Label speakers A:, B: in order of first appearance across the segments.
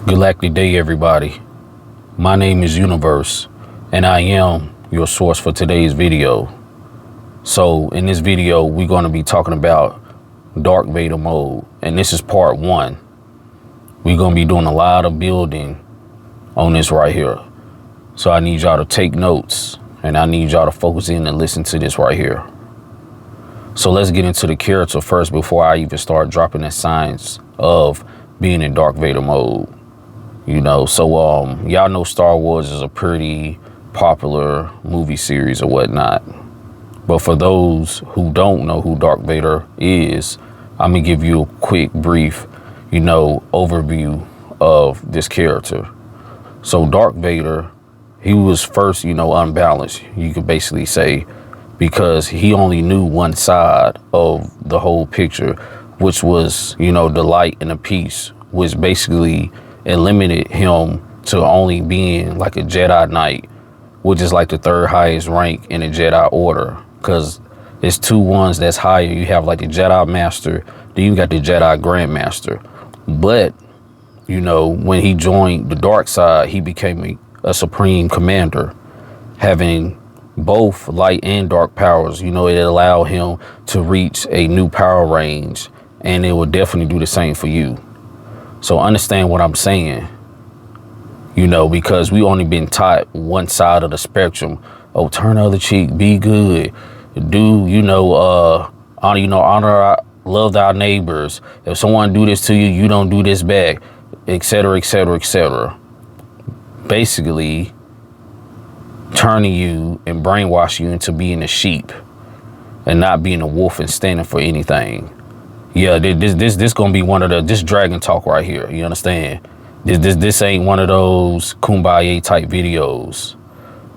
A: Galactic day, everybody. My name is Universe, and I am your source for today's video. So in this video, we're going to be talking about Darth Vader Mode, and this is part 1. We're going to be doing a lot of building on this right here. So I need y'all to take notes, and I need y'all to focus in and listen to this right here. So let's get into the character first before I even start dropping the signs of being in Darth Vader Mode. You know, so y'all know Star Wars is a pretty popular movie series or whatnot. But for those who don't know who Darth Vader is, I'm gonna give you a quick, brief, overview of this character. So Darth Vader, he was first, unbalanced, you could basically say, because he only knew one side of the whole picture, which was, the light and the peace, which basically limited him to only being like a Jedi Knight, which is like the third highest rank in the Jedi Order, because it's two ones that's higher. You have like the Jedi Master, then you got the Jedi Grandmaster. But, when he joined the dark side, he became a Supreme Commander, having both light and dark powers. It allowed him to reach a new power range, and it will definitely do the same for you. So understand what I'm saying, because we only been taught one side of the spectrum. Oh, turn the other cheek, be good, honor, love thy neighbors. If someone do this to you, you don't do this back, etc., etc., etc. Basically turning you and brainwash you into being a sheep and not being a wolf and standing for anything. Yeah, this gonna be one of this dragon talk right here. You understand? This ain't one of those kumbaya type videos.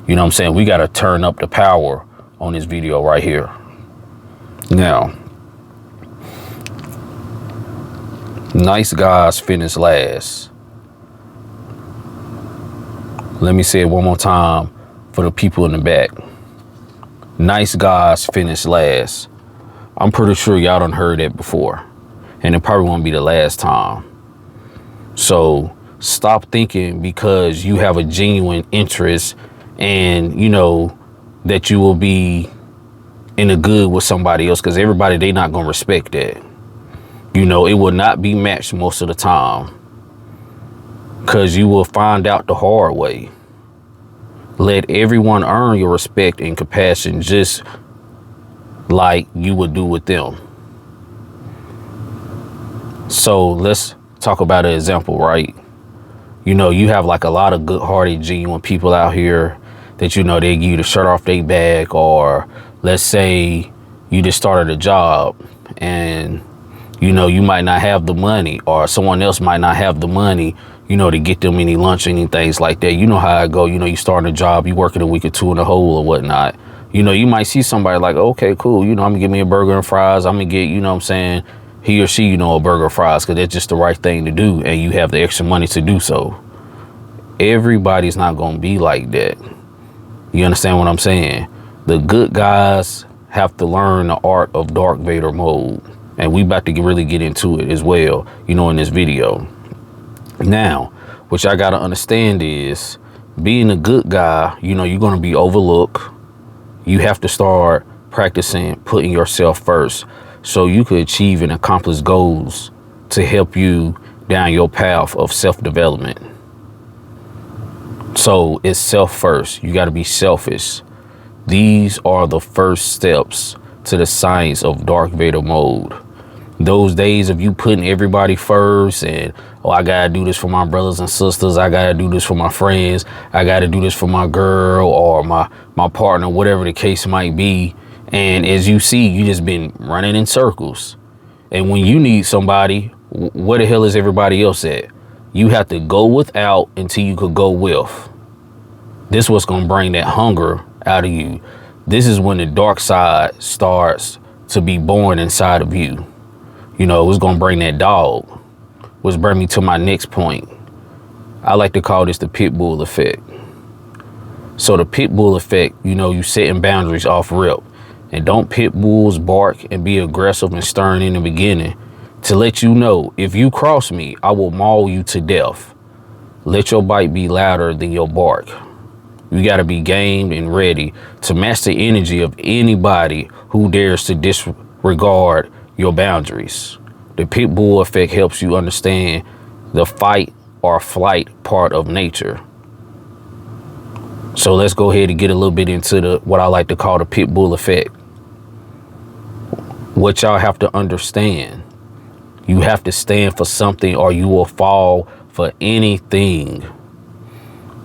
A: You know what I'm saying? We gotta turn up the power on this video right here. Now, nice guys finish last. Let me say it one more time for the people in the back. Nice guys finish last. I'm pretty sure y'all done heard that before, and it probably won't be the last time. So stop thinking because you have a genuine interest and that you will be in a good with somebody else, because everybody, they not gonna respect that. It will not be matched most of the time, because you will find out the hard way. Let everyone earn your respect and compassion just like you would do with them. So let's talk about an example, right? You have like a lot of good-hearted, genuine people out here that, they give you the shirt off their back, or let's say you just started a job and, you might not have the money, or someone else might not have the money, to get them any lunch or any things like that. You know how I go, you start a job, you working a week or two in a hole or whatnot. You might see somebody like, okay, cool, I'm gonna get me a burger and fries. I'm gonna get, he or she, a burger and fries, because that's just the right thing to do, and you have the extra money to do so. Everybody's not gonna be like that. You understand what I'm saying? The good guys have to learn the art of Darth Vader Mode, and we about to really get into it as well, in this video. Now, what y'all gotta understand is, being a good guy, you're gonna be overlooked. You have to start practicing putting yourself first so you could achieve and accomplish goals to help you down your path of self-development. So it's self first. You got to be selfish. These are the first steps to the science of Darth Vader Mode. Those days of you putting everybody first and, oh, I got to do this for my brothers and sisters. I got to do this for my friends. I got to do this for my girl or my partner, whatever the case might be. And as you see, you just been running in circles. And when you need somebody, where the hell is everybody else at? You have to go without until you could go with. This is what's going to bring that hunger out of you. This is when the dark side starts to be born inside of you. It's going to bring that dog, which brings me to my next point. I like to call this the pit bull effect. So the pit bull effect, you setting boundaries off rip. And don't pit bulls bark and be aggressive and stern in the beginning to let you know, if you cross me, I will maul you to death. let your bite be louder than your bark. You got to be gamed and ready to match the energy of anybody who dares to disregard your boundaries. The pit bull effect helps you understand the fight or flight part of nature. So let's go ahead and get a little bit into what I like to call the pit bull effect. What y'all have to understand, you have to stand for something or you will fall for anything.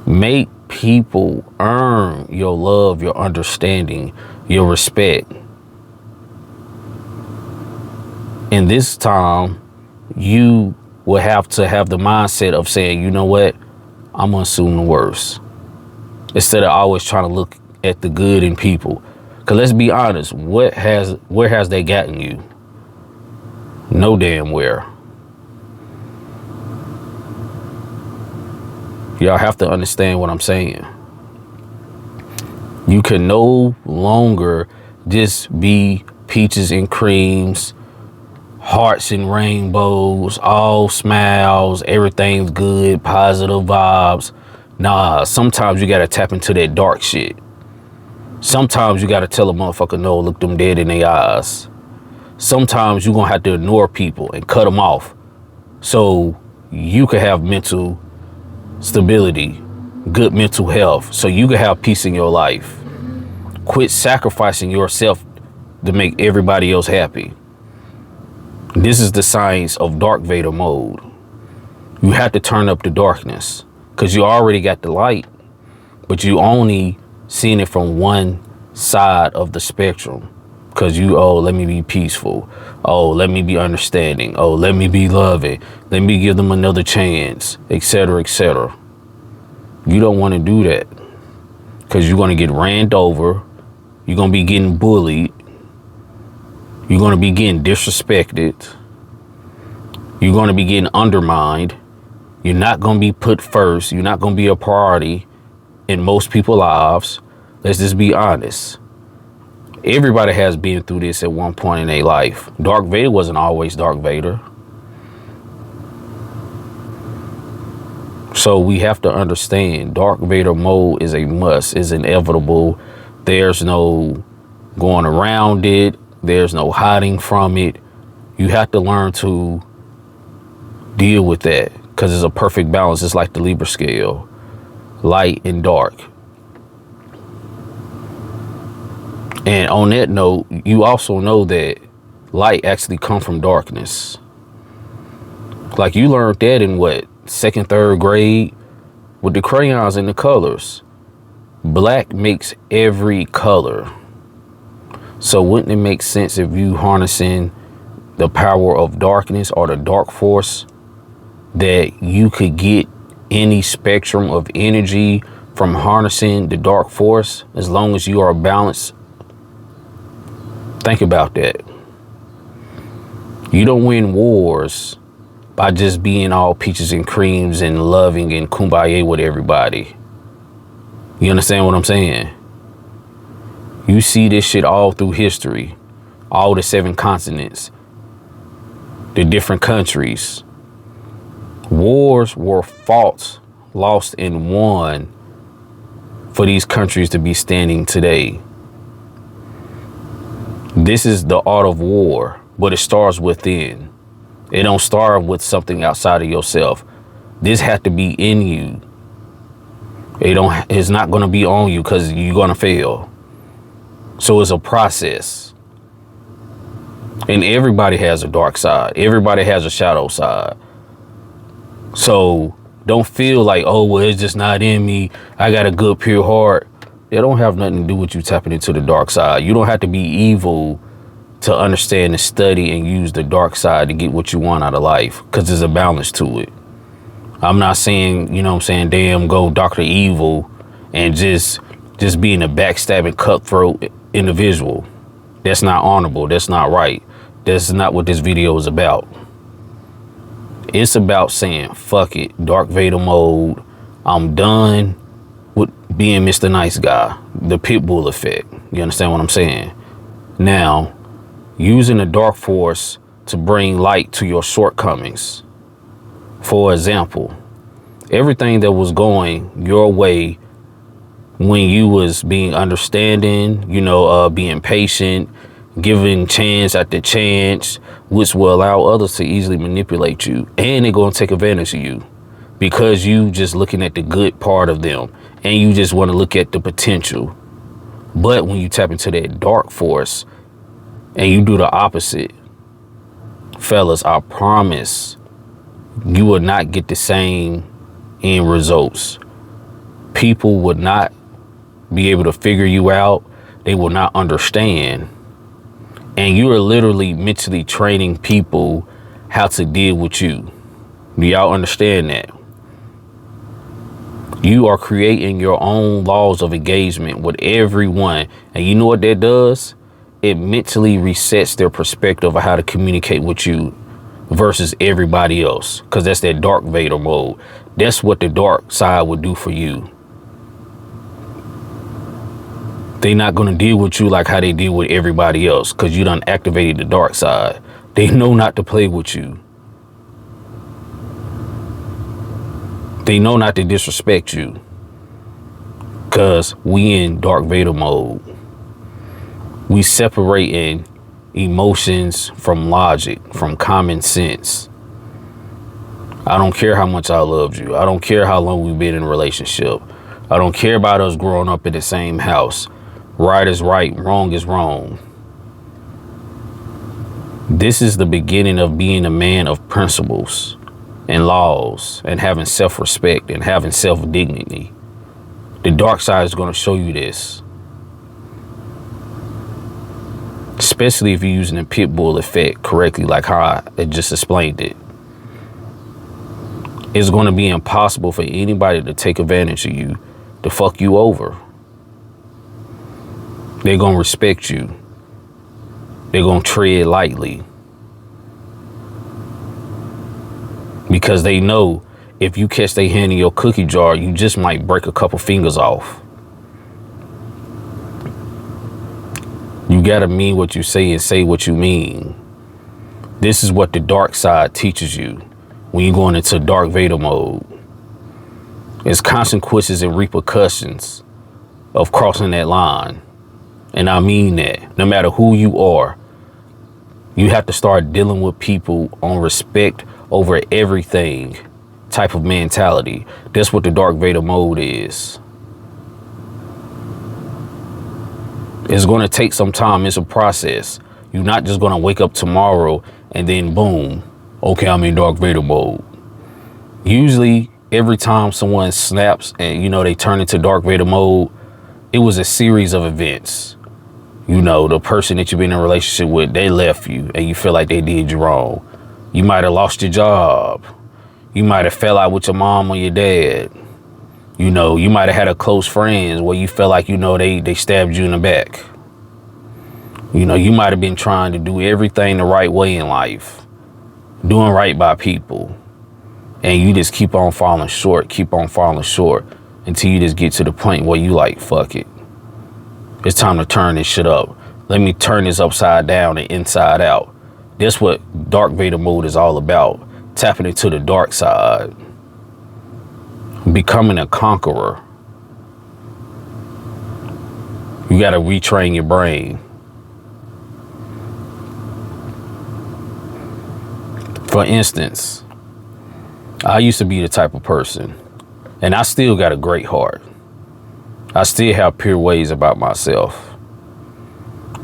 A: Make people earn your love, your understanding, your respect. In this time, you will have to have the mindset of saying, you know what, I'm gonna assume the worst, instead of always trying to look at the good in people. Because let's be honest, where has they gotten you? No damn where. Y'all have to understand what I'm saying. You can no longer just be peaches and creams, hearts and rainbows, all smiles, everything's good, positive vibes. Nah, sometimes you gotta tap into that dark shit. Sometimes you gotta tell a motherfucker no, look them dead in their eyes. Sometimes you're gonna have to ignore people and cut them off so you can have mental stability, good mental health, so you can have peace in your life. Quit sacrificing yourself to make everybody else happy. This is the science of Darth Vader mode. You have to turn up the darkness because you already got the light, but you only seeing it from one side of the spectrum. Because let me be peaceful. Oh, let me be understanding. Oh, let me be loving. Let me give them another chance, etc., etc. You don't want to do that because you're going to get ran over. You're going to be getting bullied. You're going to be getting disrespected. You're going to be getting undermined. You're not going to be put first. You're not going to be a priority in most people's lives. Let's just be honest. Everybody has been through this at one point in their life. Darth Vader wasn't always Darth Vader. So we have to understand Darth Vader mode is a must, is inevitable. There's no going around it. There's no hiding from it. You have to learn to deal with that because it's a perfect balance. It's like the Libra scale, light and dark. And on that note, you also know that light actually comes from darkness. Like you learned that in what, second, third grade with the crayons and the colors. Black makes every color. So wouldn't it make sense if you harnessing the power of darkness or the dark force that you could get any spectrum of energy from harnessing the dark force as long as you are balanced? Think about that. You don't win wars by just being all peaches and creams and loving and kumbaya with everybody. You understand what I'm saying? You see this shit all through history, all the 7 continents, the different countries. Wars were fought, lost, and won for these countries to be standing today. This is the art of war, but it starts within. It don't start with something outside of yourself. This has to be in you. It's not going to be on you because you're going to fail. So it's a process. And everybody has a dark side. Everybody has a shadow side. So don't feel like, oh, well, it's just not in me. I got a good, pure heart. It don't have nothing to do with you tapping into the dark side. You don't have to be evil to understand and study and use the dark side to get what you want out of life, because there's a balance to it. I'm not saying, you know what I'm saying, damn, go Dr. Evil and just being a backstabbing, cutthroat individual. That's not honorable. That's not right. That's not what this video is about. It's about saying, fuck it, Darth Vader mode. I'm done with being Mr. Nice Guy, the pit bull effect. You understand what I'm saying? Now, using the dark force to bring light to your shortcomings. For example, Everything that was going your way when you was being understanding, being patient, giving chance after chance, which will allow others to easily manipulate you. And they're going to take advantage of you because you just looking at the good part of them and you just want to look at the potential. But when you tap into that dark force and you do the opposite, fellas, I promise you will not get the same end results. People would not be able to figure you out. They will not understand. And you are literally mentally training people how to deal with you. Do y'all understand that? You are creating your own laws of engagement with everyone. And you know what that does? It mentally resets their perspective of how to communicate with you versus everybody else. Because that's that Darth Vader mode. That's what the dark side would do for you. They're not going to deal with you like how they deal with everybody else because you done activated the dark side. They know not to play with you. They know not to disrespect you because we in Darth Vader mode. We separating emotions from logic, from common sense. I don't care how much I loved you. I don't care how long we've been in a relationship. I don't care about us growing up in the same house. Right is right, wrong is wrong. This is the beginning of being a man of principles and laws and having self-respect and having self-dignity. The dark side is going to show you this. Especially if you're using the pit bull effect correctly, like how I just explained it. It's going to be impossible for anybody to take advantage of you, to fuck you over. They're going to respect you. They're going to tread lightly. Because they know if you catch their hand in your cookie jar, you just might break a couple fingers off. You got to mean what you say and say what you mean. This is what the dark side teaches you when you're going into Darth Vader mode. It's consequences and repercussions of crossing that line. And I mean that. No matter who you are, you have to start dealing with people on respect over everything type of mentality. That's what the Darth Vader mode is. It's going to take some time. It's a process. You're not just going to wake up tomorrow and then boom, okay, I'm in Darth Vader mode. Usually every time someone snaps and, they turn into Darth Vader mode, it was a series of events. The person that you've been in a relationship with, they left you and you feel like they did you wrong. You might have lost your job. You might have fell out with your mom or your dad. You might have had a close friend where you felt like, they stabbed you in the back. You might have been trying to do everything the right way in life, doing right by people. And you just keep on falling short until you just get to the point where you like, fuck it. It's time to turn this shit up. Let me turn this upside down and inside out. That's what Darth Vader mode is all about. Tapping into the dark side. Becoming a conqueror. You got to retrain your brain. For instance, I used to be the type of person, and I still got a great heart. I still have pure ways about myself.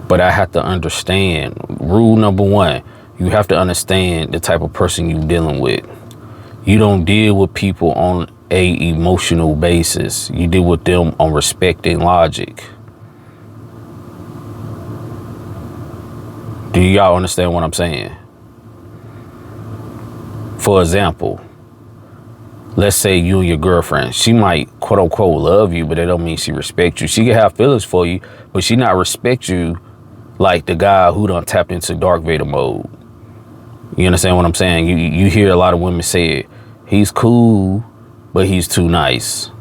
A: But I have to understand, rule number one, you have to understand the type of person you're dealing with. You don't deal with people on a emotional basis. You deal with them on respect and logic. Do y'all understand what I'm saying? For example, let's say you and your girlfriend, she might quote unquote love you, but that don't mean she respects you. She can have feelings for you, but she not respect you like the guy who done tapped into Darth Vader mode. You understand what I'm saying? You hear a lot of women say it. He's cool, but he's too nice.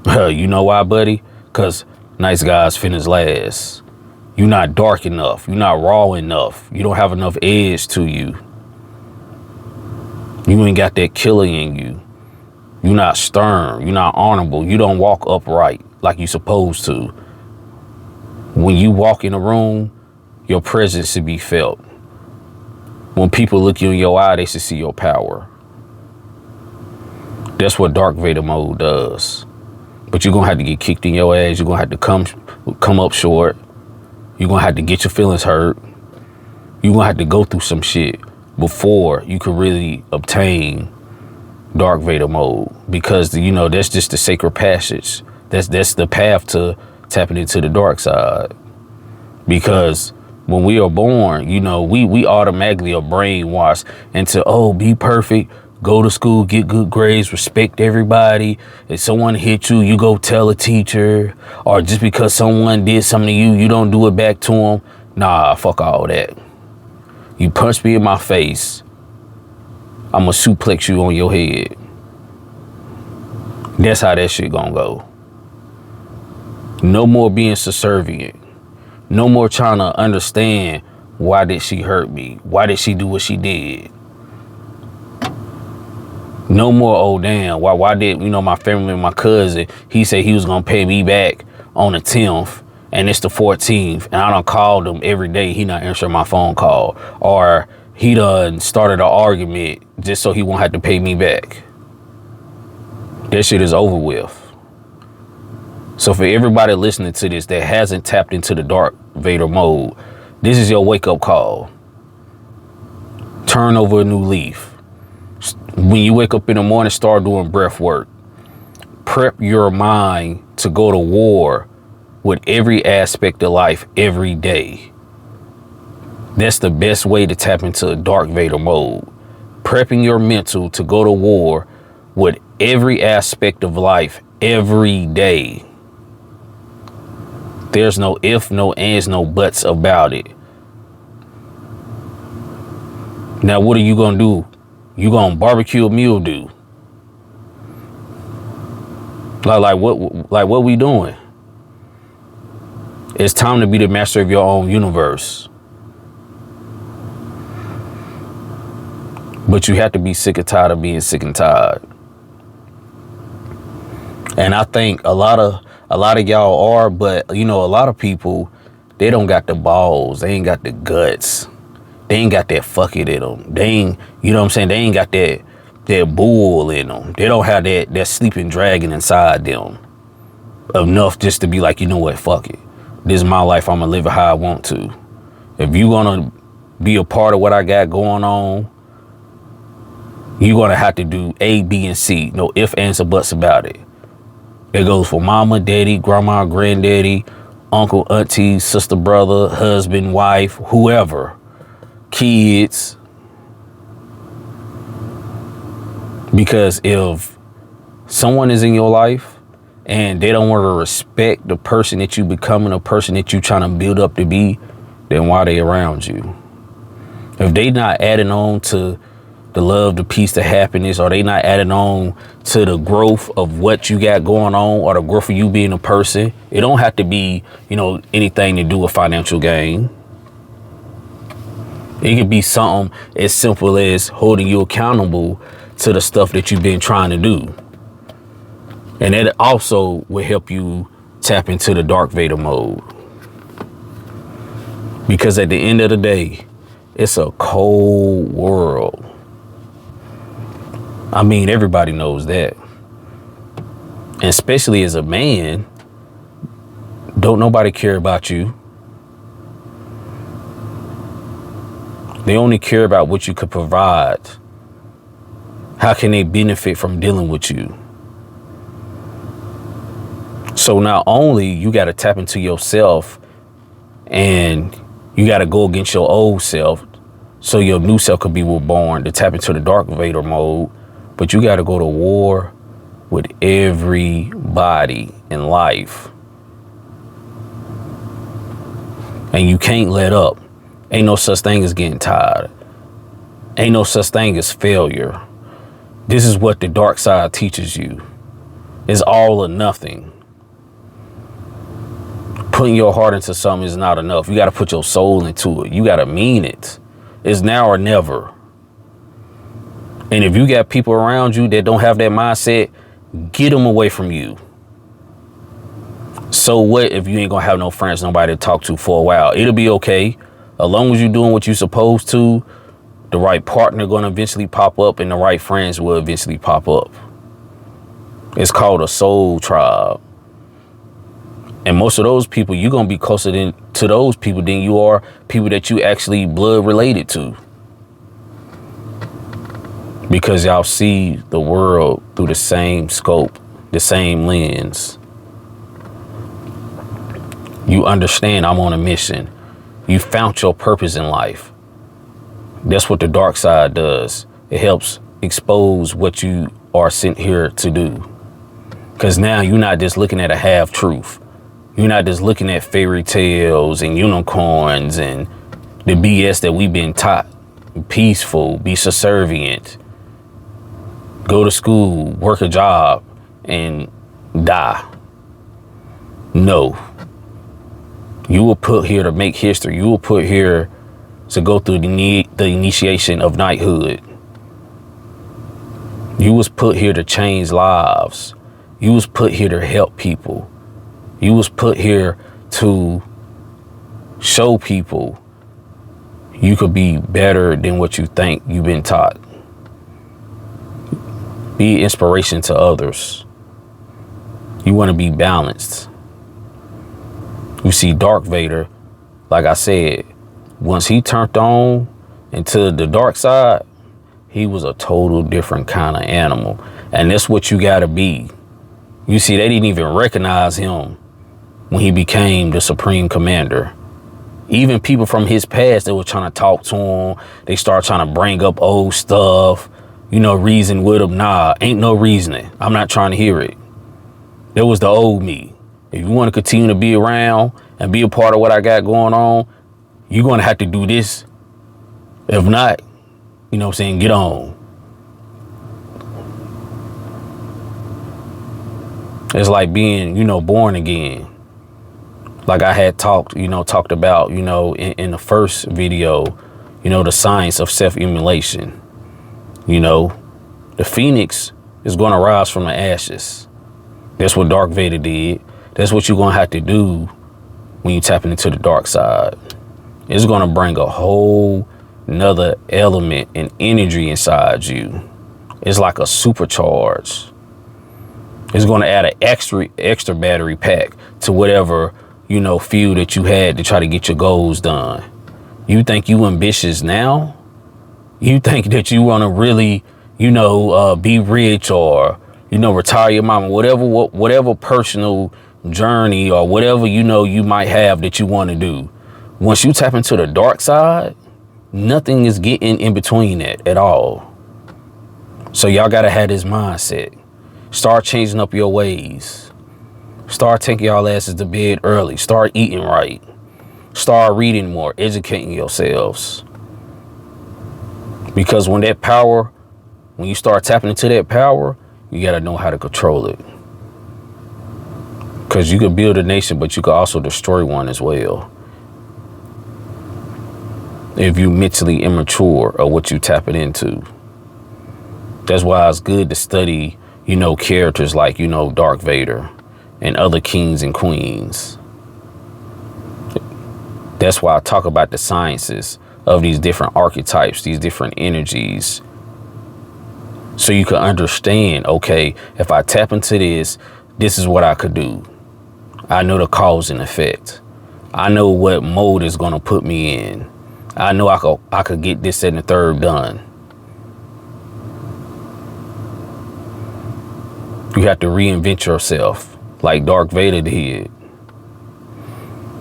A: You know why, buddy? Because nice guys finish last. You're not dark enough. You're not raw enough. You don't have enough edge to you. You ain't got that killer in you. You're not stern. You're not honorable. You don't walk upright like you're supposed to. When you walk in a room, your presence should be felt. When people look you in your eye, they should see your power. That's what Darth Vader Mode does. But you're going to have to get kicked in your ass. You're going to have to come up short. You're going to have to get your feelings hurt. You're going to have to go through some shit before you can really obtain Darth Vader Mode. Because, you know, that's just the sacred passage. That's the path to tapping into the dark side. Because when we are born, you know, we automatically are brainwashed into, oh, be perfect. Go to school, get good grades, respect everybody. If someone hit you, you go tell a teacher. Or just because someone did something to you, you don't do it back to them. Nah, fuck all that. You punch me in my face, I'ma suplex you on your head. That's how that shit gonna go. No more being subservient. No more trying to understand, why did she hurt me? Why did she do what she did? No more, oh damn, why did, you know, my family and my cousin, he said he was gonna pay me back on the 10th and it's the 14th and I done called him every day, he not answering my phone call. Or he done started an argument just so he won't have to pay me back. That shit is over with. So for everybody listening to this that hasn't tapped into the Darth Vader Mode, this is your wake up call. Turn over a new leaf. When you wake up in the morning, start doing breath work. Prep your mind to go to war with every aspect of life every day. That's the best way to tap into Darth Vader Mode. Prepping your mental to go to war with every aspect of life every day. There's no if, no ands, no buts about it. Now, what are you gonna do? You gonna barbecue a mildew? Like what we doing? It's time to be the master of your own universe. But you have to be sick and tired of being sick and tired. And I think a lot of y'all are, but you know, a lot of people, they don't got the balls. They ain't got the guts. They ain't got that fuck it in them. They ain't, you know what I'm saying? They ain't got that bull in them. They don't have that sleeping dragon inside them enough just to be like, you know what, fuck it. This is my life. I'm gonna live it how I want to. If you gonna be a part of what I got going on, you're gonna have to do A, B, and C. No ifs, ands, or buts about it. It goes for mama, daddy, grandma, granddaddy, uncle, auntie, sister, brother, husband, wife, whoever. Kids. Because if someone is in your life and they don't want to respect the person that you becoming, the person that you trying to build up to be, then why are they around you? If they not adding on to the love, the peace, the happiness, or they not adding on to the growth of what you got going on, or the growth of you being a person, it don't have to be, you know, anything to do with financial gain. It could be something as simple as holding you accountable to the stuff that you've been trying to do. And that also will help you tap into the Darth Vader Mode. Because at the end of the day, it's a cold world. I mean, everybody knows that. And especially as a man, don't nobody care about you. They only care about what you could provide. How can they benefit from dealing with you? So not only you got to tap into yourself and you got to go against your old self so your new self could be reborn, to tap into the Darth Vader Mode, but you got to go to war with everybody in life. And you can't let up. Ain't no such thing as getting tired. Ain't no such thing as failure. This is what the dark side teaches you. It's all or nothing. Putting your heart into something is not enough. You got to put your soul into it. You got to mean it. It's now or never. And if you got people around you that don't have that mindset, get them away from you. So what if you ain't gonna have no friends, nobody to talk to for a while? It'll be okay. As long as you're doing what you're supposed to, the right partner gonna eventually pop up and the right friends will eventually pop up. It's called a soul tribe. And most of those people, you're gonna be closer to those people than you are people that you actually blood related to. Because y'all see the world through the same scope, the same lens. You understand I'm on a mission. You found your purpose in life. That's what the dark side does. It helps expose what you are sent here to do. Because now you're not just looking at a half truth. You're not just looking at fairy tales and unicorns and the BS that we've been taught. Peaceful, be subservient, go to school, work a job, and die. No. You were put here to make history. You were put here to go through the initiation of knighthood. You was put here to change lives. You was put here to help people. You was put here to show people you could be better than what you think you've been taught. Be inspiration to others. You want to be balanced. You see, Darth Vader, like I said, once he turned on into the dark side, he was a total different kind of animal. And that's what you got to be. You see, they didn't even recognize him when he became the Supreme Commander. Even people from his past that were trying to talk to him, they start trying to bring up old stuff, reason with him. Nah, ain't no reasoning. I'm not trying to hear it. That was the old me. If you want to continue to be around and be a part of what I got going on, you're going to have to do this. If not, get on. It's like being, born again. Like I had talked about, in the first video, the science of self-immolation. The phoenix is going to rise from the ashes. That's what Darth Vader did. That's what you're going to have to do when you tap into the dark side. It's going to bring a whole nother element and energy inside you. It's like a supercharge. It's going to add an extra battery pack to whatever, fuel that you had to try to get your goals done. You think you ambitious now? You think that you want to really, be rich or, retire your mama, whatever personal journey or whatever, you might have that you want to do. Once you tap into the dark side, nothing is getting in between that at all. So y'all got to have this mindset. Start changing up your ways. Start taking y'all asses to bed early. Start eating right. Start reading more, educating yourselves. Because when you start tapping into that power, you got to know how to control it. Because you could build a nation, but you could also destroy one as well. If you're mentally immature of what you're tapping into. That's why it's good to study, characters like, Darth Vader and other kings and queens. That's why I talk about the sciences of these different archetypes, these different energies. So you can understand, okay, if I tap into this is what I could do. I know the cause and effect. I know what mode is going to put me in. I know I could get this and the third done. You have to reinvent yourself like Darth Vader did.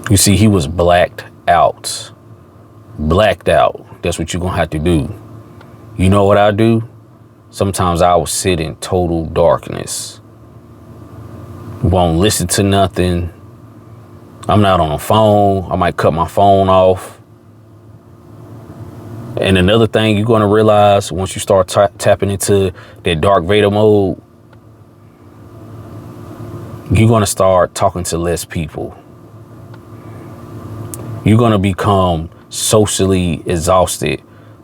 A: You see, he was blacked out. Blacked out. That's what you're going to have to do. You know what I do? Sometimes I will sit in total darkness. Won't listen to nothing. I'm not on the phone. I might cut my phone off. And another thing you're going to realize once you start tapping into that Darth Vader mode, you're going to start talking to less people. You're going to become socially exhausted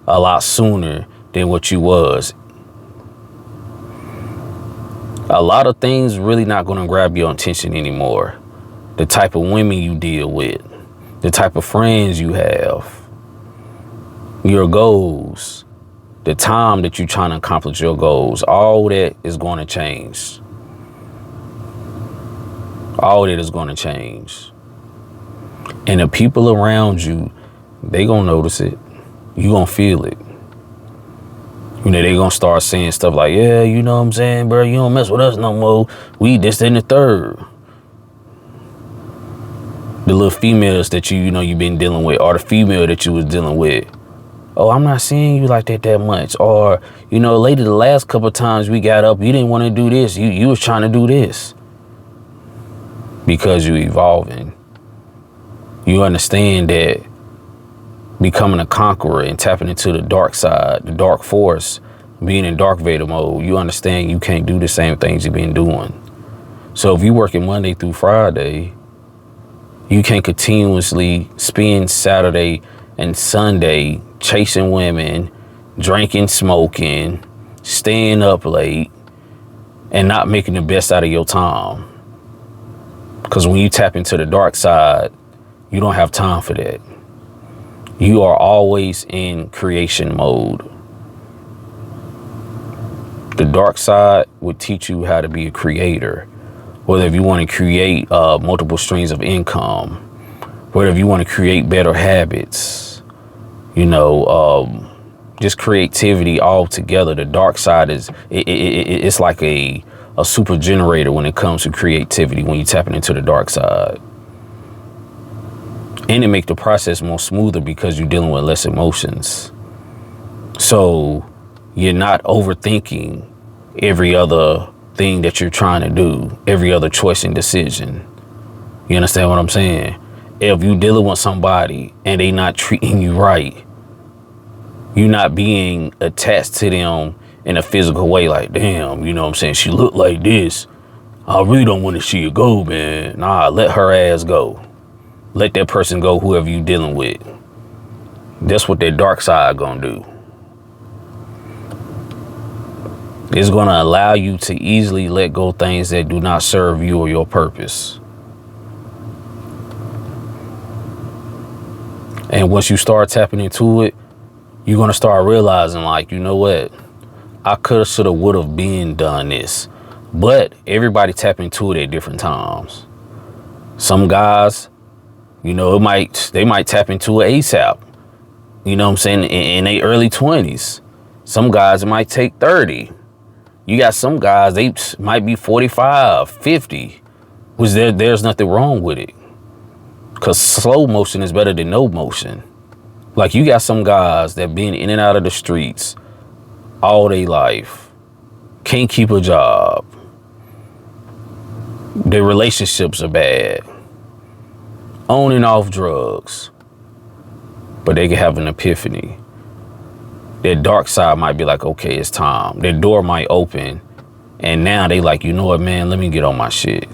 A: a lot sooner than what you was. A lot of things really not going to grab your attention anymore. The type of women you deal with, the type of friends you have, your goals, the time that you're trying to accomplish your goals, all that is going to change. All that is going to change. And the people around you, they going to notice it. You going to feel it. You know, they going to start saying stuff like, yeah, you know what I'm saying, bro, you don't mess with us no more. We this, that, and the third. The little females that you know, you've been dealing with, or the female that you was dealing with. Oh, I'm not seeing you like that much. Or, you know, later the last couple of times we got up, you didn't want to do this. You was trying to do this. Because you evolving. You understand that becoming a conqueror and tapping into the dark side, the dark force, being in Darth Vader mode, you understand you can't do the same things you've been doing. So if you're working Monday through Friday, you can't continuously spend Saturday and Sunday chasing women, drinking, smoking, staying up late, and not making the best out of your time. Because when you tap into the dark side, you don't have time for that. You are always in creation mode. The dark side would teach you how to be a creator. Whether if you want to create multiple streams of income, whether if you want to create better habits, you know, just creativity altogether. The dark side is, it's like a super generator when it comes to creativity when you're tapping into the dark side. And it makes the process more smoother because you're dealing with less emotions. So you're not overthinking every other thing that you're trying to do, every other choice and decision. You understand what I'm saying? If you dealing with somebody and they not treating you right, you're not being attached to them in a physical way, like, damn, you know what I'm saying? She look like this. I really don't want to see her go, man. Nah, let her ass go. Let that person go, whoever you dealing with. That's what that dark side gonna do. It's gonna allow you to easily let go things that do not serve you or your purpose. And once you start tapping into it, you're gonna start realizing, like, you know what? I could have, should have, would have been done this. But everybody tap into it at different times. Some guys, you know, they might tap into it ASAP. You know what I'm saying? In their early 20s. Some guys, it might take 30. You got some guys, they might be 45, 50. Which there's nothing wrong with it. Because slow motion is better than no motion. Like, you got some guys that been in and out of the streets all their life. Can't keep a job. Their relationships are bad. On and off drugs. But they can have an epiphany. Their dark side might be like, okay, it's time. Their door might open. And now they like, you know what, man, let me get on my shit.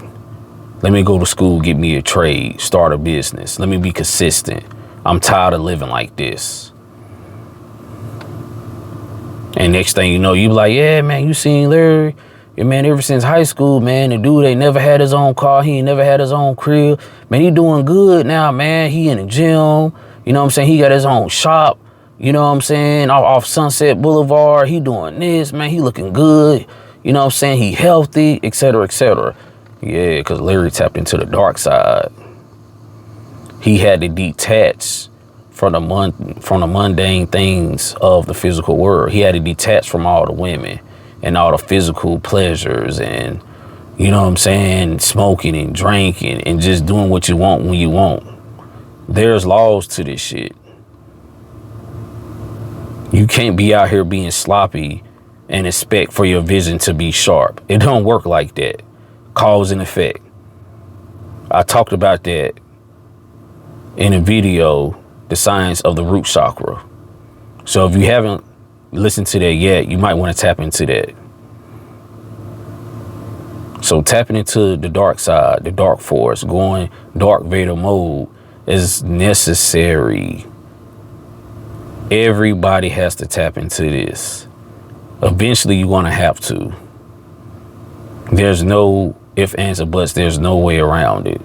A: Let me go to school, get me a trade, start a business. Let me be consistent. I'm tired of living like this. And next thing you know, you be like, yeah, man, you seen Larry? Yeah, man, ever since high school, man, the dude ain't never had his own car. He ain't never had his own crib. Man, he doing good now, man. He in the gym. You know what I'm saying? He got his own shop. You know what I'm saying? Off Sunset Boulevard. He doing this, man. He looking good. You know what I'm saying? He healthy, et cetera, et cetera. Yeah, because Larry tapped into the dark side. He had to detach from the mundane things of the physical world. He had to detach from all the women and all the physical pleasures and, you know what I'm saying, smoking and drinking and just doing what you want when you want. There's laws to this shit. You can't be out here being sloppy and expect for your vision to be sharp. It don't work like that. Cause and effect. I talked about that in a video, The Science of the Root Chakra. So if you haven't listened to that yet, you might want to tap into that. So tapping into the dark side, the dark force, going Darth Vader mode is necessary. Everybody has to tap into this. Eventually, you're going to have to. There's no ifs, ands, or buts. There's no way around it.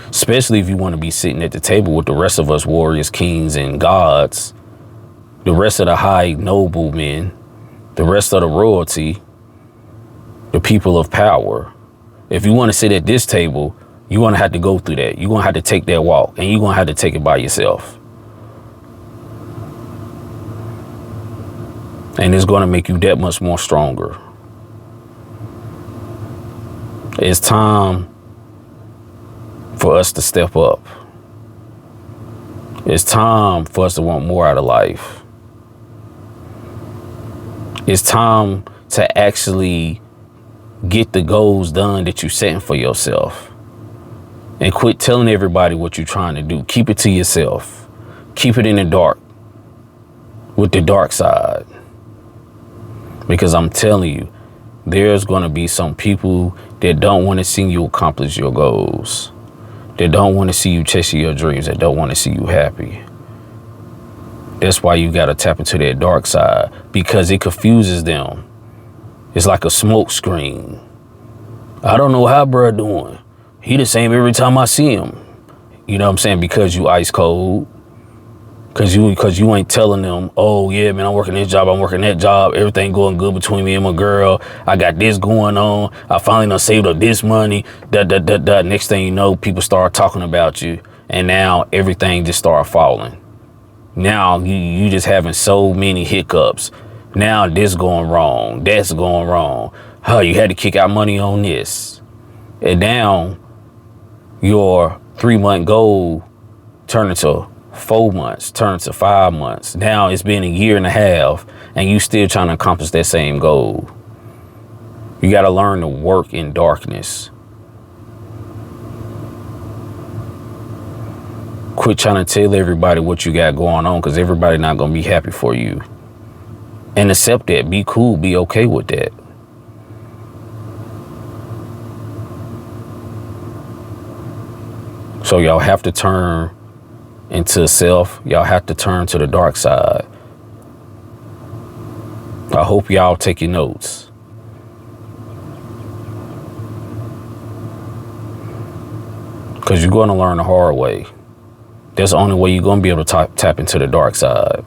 A: Especially if you want to be sitting at the table with the rest of us warriors, kings, and gods, the rest of the high noblemen, the rest of the royalty, the people of power. If you want to sit at this table, you're going to have to go through that. You're going to have to take that walk, and you're going to have to take it by yourself. And it's going to make you that much more stronger. It's time for us to step up. It's time for us to want more out of life. It's time to actually get the goals done that you're setting for yourself. And quit telling everybody what you're trying to do. Keep it to yourself. Keep it in the dark with the dark side. Because I'm telling you, there's going to be some people that don't want to see you accomplish your goals. That don't want to see you chasing your dreams. That don't want to see you happy. That's why you got to tap into that dark side, because it confuses them. It's like a smoke screen. I don't know how bruh doing. He the same every time I see him. You know what I'm saying? Because you ice cold. Because you ain't telling them, oh, yeah, man, I'm working this job. I'm working that job. Everything going good between me and my girl. I got this going on. I finally done saved up this money. Next thing you know, people start talking about you. And now everything just start falling. Now you just having so many hiccups. Now this going wrong. That's going wrong. You had to kick out money on this. And now your 3-month goal turned into 4 months, turned to 5 months. Now it's been a year and a half and you still trying to accomplish that same goal. You got to learn to work in darkness. Quit trying to tell everybody what you got going on, because everybody not going to be happy for you. And accept that. Be cool. Be okay with that. So y'all have to turn into self. Y'all have to turn to the dark side. I hope y'all take your notes. Because you're going to learn the hard way. That's the only way you're going to be able to tap into the dark side.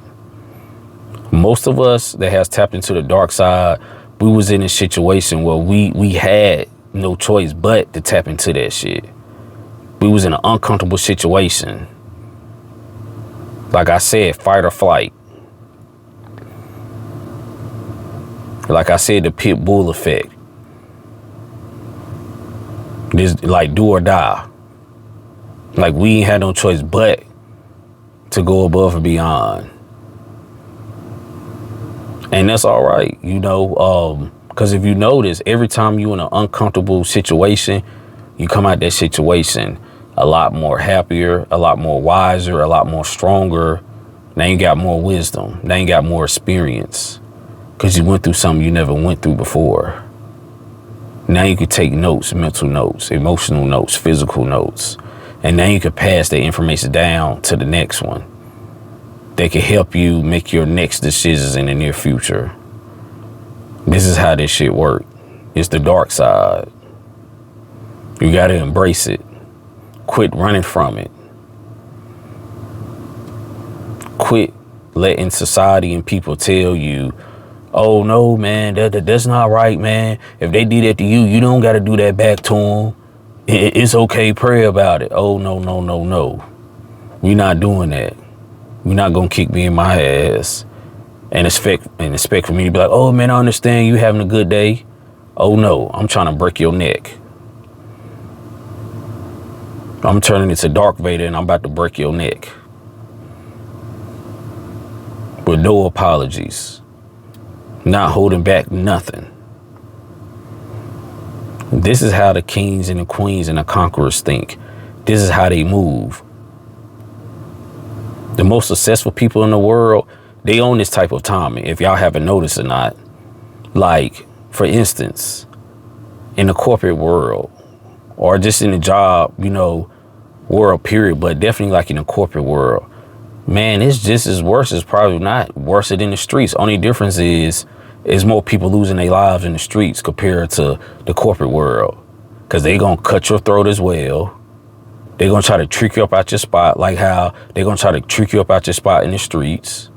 A: Most of us that has tapped into the dark side, we was in a situation where we had no choice but to tap into that shit. We was in an uncomfortable situation. Like I said, fight or flight. Like I said, the pit bull effect. This like do or die. Like we ain't had no choice but to go above and beyond. And that's all right, you know, because if you notice, every time you're in an uncomfortable situation, you come out that situation a lot more happier, a lot more wiser, a lot more stronger. Now you got more wisdom. Now you got more experience, because you went through something you never went through before. Now you can take notes, mental notes, emotional notes, physical notes. And now you can pass that information down to the next one. They can help you make your next decisions in the near future. This is how this shit works. It's the dark side. You got to embrace it. Quit running from it. Quit letting society and people tell you, oh, no, man, that's not right, man. If they did that to you, you don't got to do that back to them. It's okay, pray about it. Oh, no, no, no, no. We're not doing that. You're not going to kick me in my ass and expect for me to be like, oh, man, I understand you having a good day. Oh, no, I'm trying to break your neck. I'm turning into Darth Vader and I'm about to break your neck. With no apologies. Not holding back nothing. This is how the kings and the queens and the conquerors think. This is how they move. The most successful people in the world, they own this type of timing, if y'all haven't noticed or not. Like, for instance, in the corporate world, or just in the job, you know, world period, but definitely like in the corporate world, man, it's just as worse. It's probably not worse than the streets. Only difference is It's more people losing their lives in the streets compared to the corporate world. Because they going to cut your throat as well. They're going to try to trick you up out your spot, like how they're going to try to trick you up out your spot in the streets.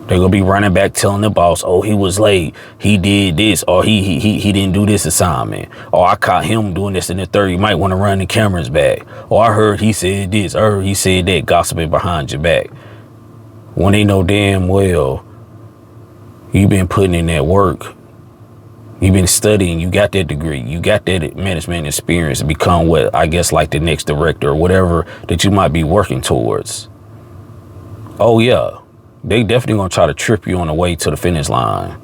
A: They're going to be running back telling the boss, oh, he was late. He did this, or he didn't do this assignment. Or I caught him doing this in the third. You might want to run the cameras back. Or I heard he said this, I heard he said that, gossiping behind your back. When they know damn well you've been putting in that work. You've been studying, you got that degree, you got that management experience to become what I guess like the next director or whatever that you might be working towards. Oh yeah, they definitely gonna try to trip you on the way to the finish line.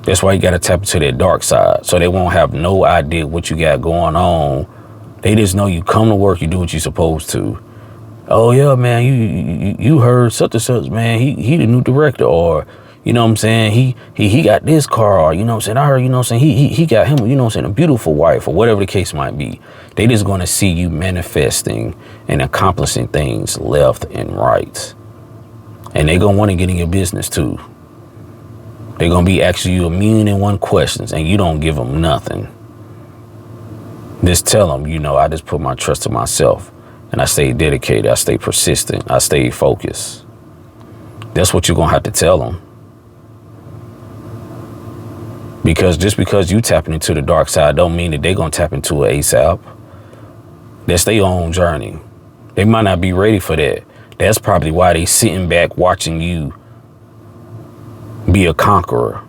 A: That's why you gotta tap into that dark side, so they won't have no idea what you got going on. They just know you come to work, you do what you're supposed to. Oh yeah, man, you heard such and such, man, he the new director, or you know what I'm saying, he got this car, or, you know what I'm saying, I heard, you know what I'm saying, he got him, you know what I'm saying, a beautiful wife, or whatever the case might be. They just gonna see you manifesting and accomplishing things left and right. And they gonna want to get in your business too. They're gonna be asking you 1,000,001 questions and you don't give them nothing. Just tell them, you know, I just put my trust in myself and I stay dedicated, I stay persistent, I stay focused. That's what you're gonna have to tell them. Because just because you tapping into the dark side don't mean that they're gonna tap into it ASAP. That's their own journey. They might not be ready for that. That's probably why they sitting back watching you be a conqueror,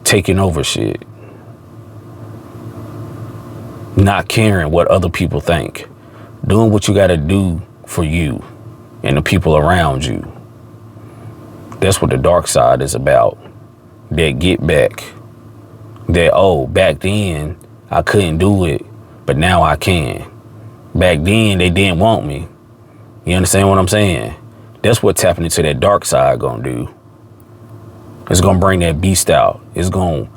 A: taking over shit, not caring what other people think, doing what you gotta do for you and the people around you. That's what the dark side is about. That get back. That, oh, back then I couldn't do it, but now I can. Back then they didn't want me. You understand what I'm saying? That's what tapping into that dark side gonna do. It's gonna bring that beast out. It's gonna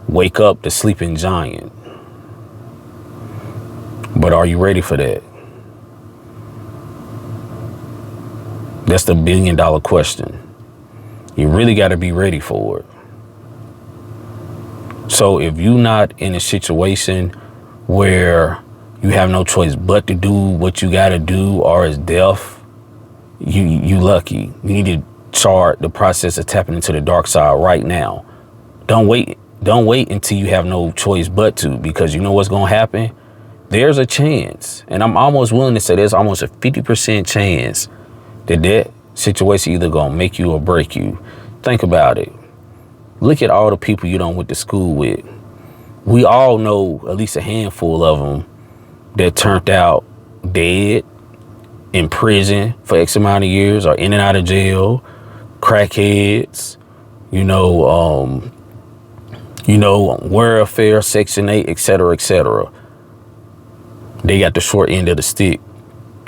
A: wake up the sleeping giant. But are you ready for that? That's the $1 billion question. You really gotta be ready for it. So if you're not in a situation where you have no choice but to do what you gotta do, or it's death, you lucky. You need to start the process of tapping into the dark side right now. Don't wait until you have no choice but to, because you know what's gonna happen? There's a chance, and I'm almost willing to say there's almost a 50% chance that situation either gonna make you or break you. Think about it. Look at all the people you done went to school with. We all know at least a handful of them that turned out dead, in prison for X amount of years, or in and out of jail, crackheads, welfare, Section 8, etc., etc. They got the short end of the stick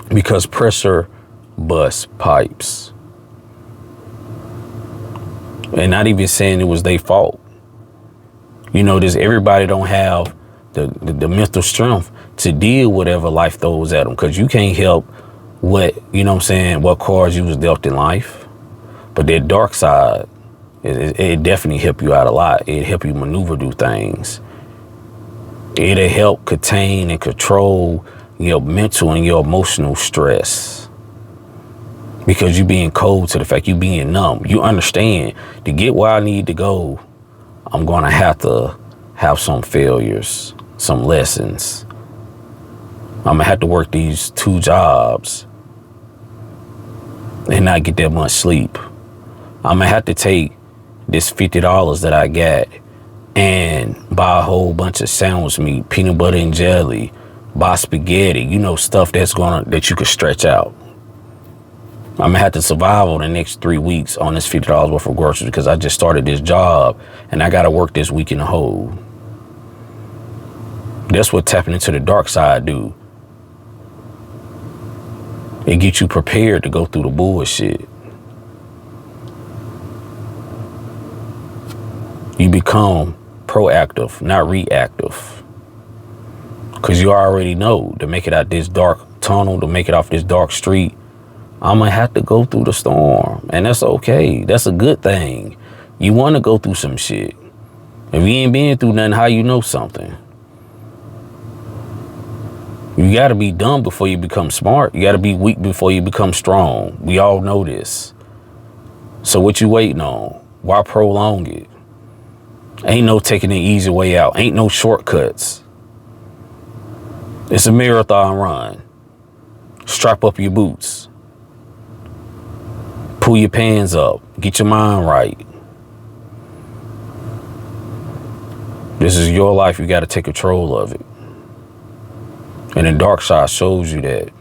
A: because pressure busts pipes. And not even saying it was their fault. Everybody don't have the mental strength to deal with whatever life throws at them, because you can't help what cards you was dealt in life. But that dark side, it definitely help you out a lot. It help you maneuver through things. It'll help contain and control your mental and your emotional stress. Because you being cold to the fact, you being numb. You understand, to get where I need to go, I'm going to have some failures, some lessons. I'm going to have to work these 2 jobs and not get that much sleep. I'm going to have to take this $50 that I got and buy a whole bunch of sandwich meat, peanut butter and jelly, buy spaghetti, stuff that you could stretch out. I'm gonna have to survive on the next 3 weeks on this $50 worth of groceries, because I just started this job and I gotta work this week in the hole. That's what tapping into the dark side do. It gets you prepared to go through the bullshit. You become proactive, not reactive. Because you already know, to make it out this dark tunnel, to make it off this dark street, I'm going to have to go through the storm. And that's okay. That's a good thing. You want to go through some shit. If you ain't been through nothing, how you know something? You got to be dumb before you become smart. You got to be weak before you become strong. We all know this. So what you waiting on? Why prolong it? Ain't no taking the easy way out. Ain't no shortcuts. It's a marathon run. Strap up your boots. Pull your pants up. Get your mind right. This is your life. You got to take control of it. And the dark side shows you that.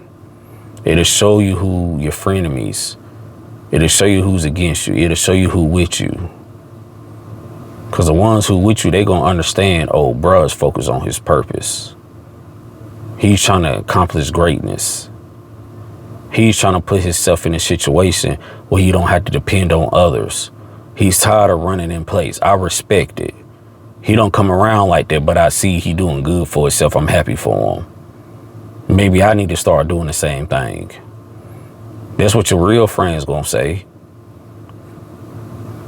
A: It'll show you who your frenemies. It'll show you who's against you. It'll show you who with you. Because the ones who with you, they going to understand, oh, bruh is focused on his purpose. He's trying to accomplish greatness. He's trying to put himself in a situation where he don't have to depend on others. He's tired of running in place. I respect it. He don't come around like that, but I see he doing good for himself. I'm happy for him. Maybe I need to start doing the same thing. That's what your real friends gonna say.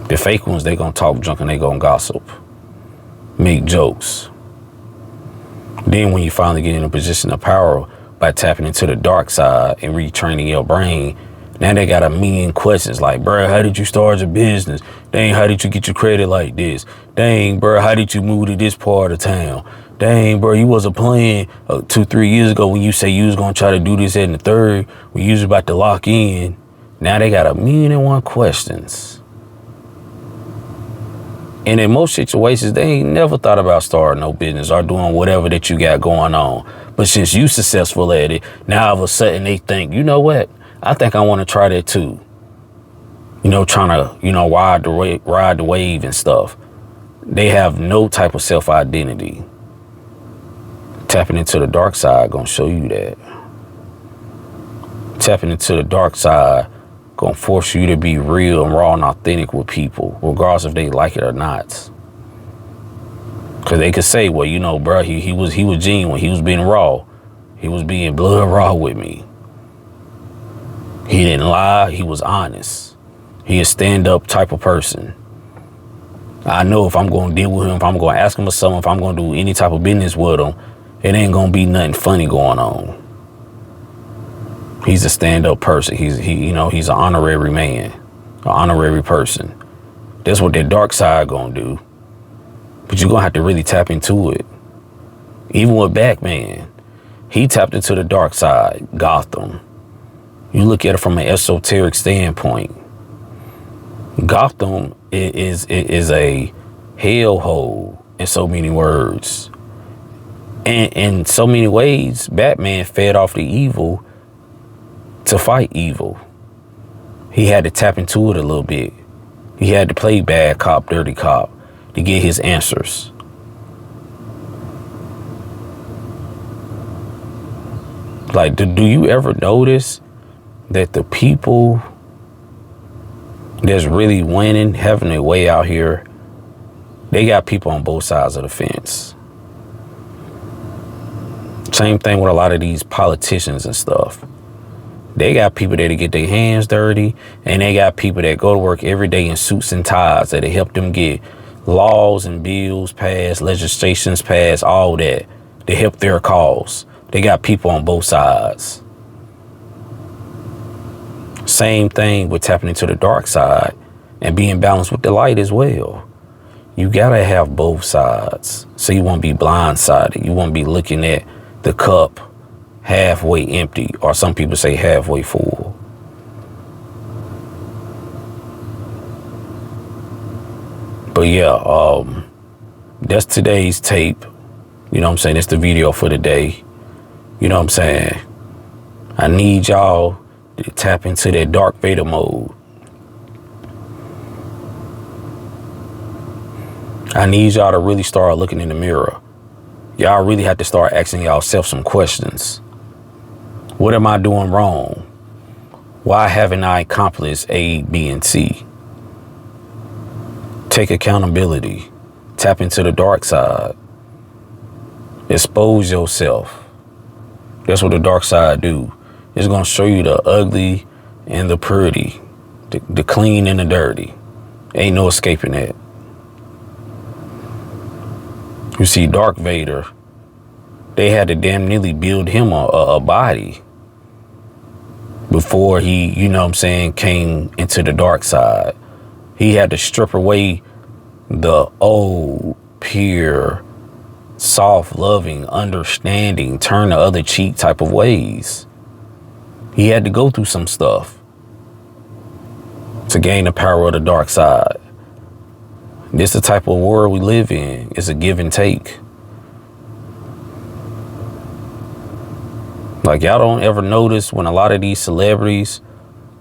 A: The fake ones, they gonna talk junk and they gonna gossip, make jokes. Then when you finally get in a position of power by tapping into the dark side and retraining your brain, now they got a million questions like, bruh, how did you start your business? Dang, how did you get your credit like this? Dang, bruh, how did you move to this part of town? Dang, bro, you wasn't playing 2-3 years ago when you say you was gonna try to do this and the third, when you was about to lock in. Now they got a million and one questions. And in most situations, they ain't never thought about starting no business or doing whatever that you got going on. But since you successful at it, now all of a sudden they think, you know what? I think I want to try that too. You know, trying to, you know, ride the wave and stuff. They have no type of self-identity. Tapping into the dark side gonna show you that. Tapping into the dark side gonna force you to be real and raw and authentic with people, regardless if they like it or not. Cause they could say, well, you know, bro, he was genuine. He was being raw. He was being blood raw with me. He didn't lie. He was honest. He a stand-up type of person. I know if I'm gonna deal with him, if I'm gonna ask him for something, if I'm gonna do any type of business with him, it ain't gonna be nothing funny going on. He's a stand-up person. He's an honorary man, an honorary person. That's what that dark side gonna do. But you're gonna have to really tap into it. Even with Batman, he tapped into the dark side, Gotham. You look at it from an esoteric standpoint. Gotham is a hellhole in so many words. And in so many ways, Batman fed off the evil to fight evil. He had to tap into it a little bit. He had to play bad cop, dirty cop to get his answers. Like, do you ever notice that the people that's really winning, having their way out here, they got people on both sides of the fence? Same thing with a lot of these politicians and stuff. They got people that get their hands dirty, and they got people that go to work every day in suits and ties that help them get laws and bills passed, legislations passed, all that. They help their cause. They got people on both sides. Same thing with tapping into the dark side and being balanced with the light as well. You gotta have both sides. So you won't be blindsided. You won't be looking at the cup halfway empty, or some people say halfway full. But yeah, that's today's tape. You know what I'm saying? It's the video for today. You know what I'm saying? I need y'all to tap into that Darth Vader mode. I need y'all to really start looking in the mirror. Y'all really have to start asking yourself some questions. What am I doing wrong? Why haven't I accomplished A, B, and C? Take accountability. Tap into the dark side. Expose yourself. That's what the dark side do. It's going to show you the ugly and the pretty, the clean and the dirty. Ain't no escaping that. You see, Darth Vader, they had to damn nearly build him a body before he, you know what I'm saying, came into the dark side. He had to strip away the old, pure, soft, loving, understanding, turn the other cheek type of ways. He had to go through some stuff to gain the power of the dark side. This is the type of world we live in. It's a give and take. Like, y'all don't ever notice when a lot of these celebrities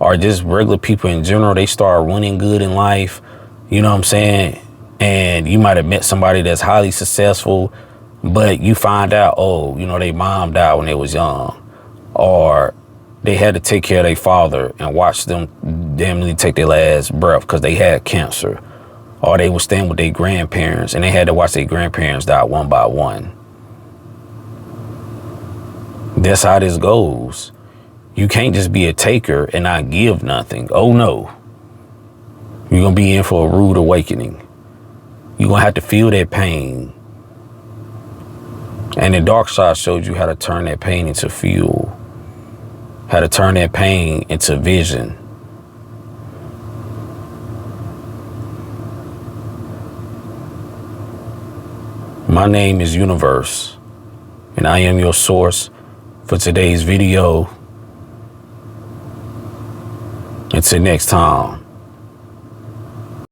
A: or just regular people in general, they start running good in life, you know what I'm saying? And you might have met somebody that's highly successful, but you find out, oh, you know, their mom died when they was young, or they had to take care of their father and watch them damn nearly take their last breath because they had cancer, or they was staying with their grandparents and they had to watch their grandparents die one by one. That's how this goes. You can't just be a taker and not give nothing. Oh no. You're going to be in for a rude awakening. You're going to have to feel that pain. And the dark side showed you how to turn that pain into fuel. How to turn that pain into vision. My name is Universe, and I am your source for today's video. Until next time.